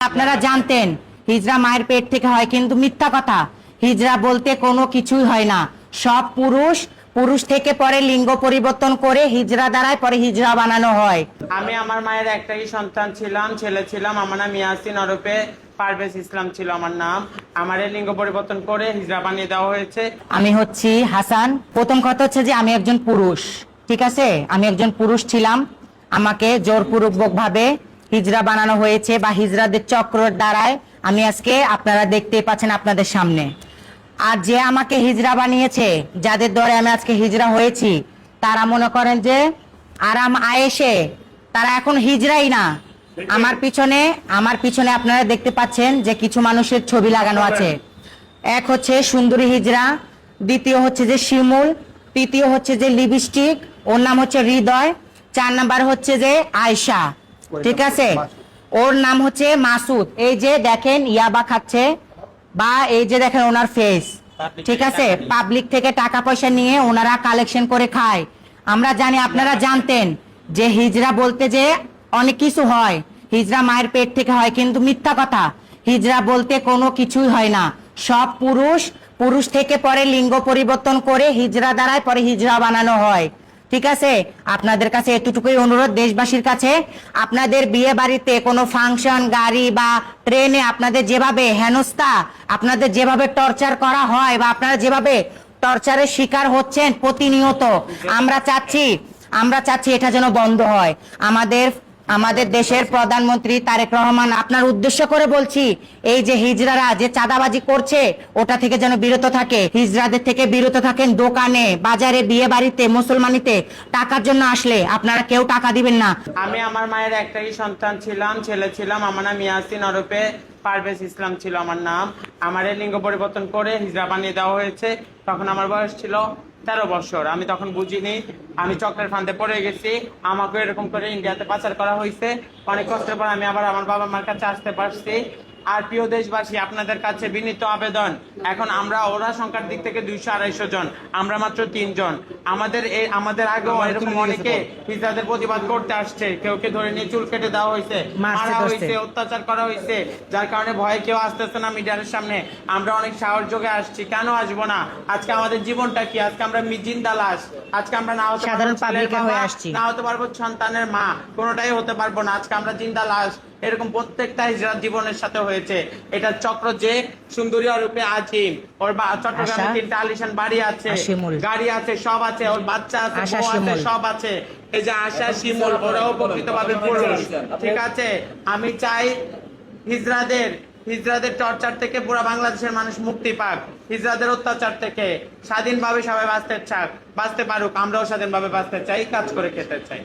আপনারা জানতেন হিজড়া মায়ের পেট থেকে হয়, কিন্তু মিথ্যা কথা। হিজড়া বলতে কোনো কিছুই হয় না। সব পুরুষ পুরুষ থেকে পরে লিঙ্গ পরিবর্তন করে হিজড়া দ্বারাই পরে হিজড়া বানানো হয়। আমি আমার মায়ের একটাই সন্তান ছিলাম, ছেলে ছিলাম। আমার নাম ইয়াসিন ওরফে পারভেজ ইসলাম ছিল আমার নাম। আমার লিঙ্গ পরিবর্তন করে হিজড়া বানিয়ে দেওয়া হয়েছে। আমি হচ্ছি হাসান। প্রথম কথা হচ্ছে যে আমি একজন পুরুষ, ঠিক আছে? আমি একজন পুরুষ ছিলাম, আমাকে জোরপূর্বক ভাবে হিজড়া বানানো হয়েছে বা হিজড়াদের চক্রের দ্বারায় আমি আজকে আপনারা দেখতে পাচ্ছেন আপনাদের সামনে। আর যে আমাকে হিজড়া বানিয়েছে, যাদের দ্বারা আমি আজকে হিজড়া হয়েছি, তারা মনে করেন যে আরাম আয়েশে তারা এখন হিজড়াই না। আমার পিছনে আপনারা দেখতে পাচ্ছেন যে কিছু মানুষের ছবি লাগানো আছে। এক হচ্ছে সুন্দরী হিজড়া, দ্বিতীয় হচ্ছে যে শিমুল, তৃতীয় হচ্ছে যে লিপস্টিক, ওর নাম হচ্ছে হৃদয়, 4 নাম্বার হচ্ছে যে আয়শা, ঠিক আছে? ওর নাম হচ্ছে মাসুদ। এই যে দেখেন ইয়াবা খাচ্ছে, বা এই যে দেখেন ওনার ফেস, ঠিক আছে? পাবলিক থেকে টাকা পয়সা নিয়ে ওনারা কালেকশন করে খায়। আমরা জানি, আপনারা জানতেন যে হিজড়া বলতে যে অনেক কিছু হয়। হিজড়া মায়ের পেট থেকে হয়, কিন্তু মিথ্যা কথা। হিজড়া বলতে কোনো কিছুই হয় না। সব পুরুষ পুরুষ থেকে পরে লিঙ্গ পরিবর্তন করে হিজড়া দ্বারাই পরে হিজড়া বানানো হয়, ঠিক আছে? আপনাদের কাছে এতটুকুই অনুরোধ, দেশবাসীর কাছে, আপনাদের বিয়ে বাড়িতে কোনো ফাংশন, গাড়ি বা ট্রেনে আপনাদের যেভাবে হেনস্থা, আপনাদের যেভাবে টর্চার করা হয় বা আপনারা যেভাবে টর্চারের শিকার হচ্ছেন প্রতিনিয়ত, আমরা চাচ্ছি এটা যেন বন্ধ হয়। আমাদের দেশের প্রধানমন্ত্রী তারেক রহমান, আপনার উদ্দেশ্য করে বলছি, এই যে হিজড়ারা যে চাঁদাবাজি করছে ওটা থেকে যেন বিরত থাকে। হিজড়াদের থেকে বিরত থাকেন। দোকানে, বাজারে, বিয়ে বাড়িতে, মুসলমানিতে টাকার জন্য আসলে আপনারা কেউ টাকা দিবেন না। আমি আমার মায়ের একটাই সন্তান ছিলাম, ছেলে ছিলাম। আমার নাম ইয়াসিন ওরফে পারভেজ ইসলাম ছিল আমার নাম। আমার লিঙ্গ পরিবর্তন করে হিজড়া বানিয়ে দেওয়া হয়েছে। তখন আমার বয়স ছিল 13 বছর। আমি তখন বুঝিনি, আমি চক্রের ফান্দে পড়ে গেছি। আমাকে এরকম করে ইন্ডিয়াতে পাচার করা হয়েছে। অনেক কষ্টের পর আমি আবার আমার বাবা মার কাছে আসতে পারছি। আর প্রিয় দেশবাসী, আপনাদের কাছে বিনীত আবেদন, এখন আমরা ওরা সংখ্যার দিক থেকে 200-250 জন, আমরা মাত্র 3 জন। আমাদের আগেও এরকম অনেকে হিজড়াদের প্রতিবাদ করতে আসছে। কেউকে ধরে নিয়ে চুল কেটে দেওয়া হয়েছে, মারা হয়েছে, অত্যাচার করা হয়েছে, যার কারণে ভয়ে কেউ আসতেছে না মিডিয়ার সামনে। আমরা অনেক সাহস যোগে আসছি, কেন আসবো না? আজকে আমাদের জীবনটা কি? আজকে আমরা জিন্দা লাশ। আজকে আমরা না হতে সাধারণ পারবো পাবলিক হয়ে আসছি, না হতে পারবো সন্তানের মা, কোনোটাই হতে পারবো না। আজকে আমরা জিন্দা লাশ। এরকম প্রত্যেকটা হিজড়ার জীবনের সাথে হয়েছে। এটা চক্র যে সুন্দরী রূপে আজিম, ওর চট্টগ্রামে 3টা আলিশান বাড়ি আছে, গাড়ি আছে, সব আছে, ওর বাচ্চা আছে, বউ আছে, সব আছে। এই যে আশা, শিমুল, ওরাও প্রকৃতভাবে পুরুষ, ঠিক আছে? আমি চাই হিজড়াদের টর্চার থেকে পুরো বাংলাদেশের মানুষ মুক্তি পাক। হিজড়াদের অত্যাচার থেকে স্বাধীনভাবে সবাই বাঁচতে পারুক। আমরাও স্বাধীনভাবে বাঁচতে চাই, কাজ করে খেতে চাই।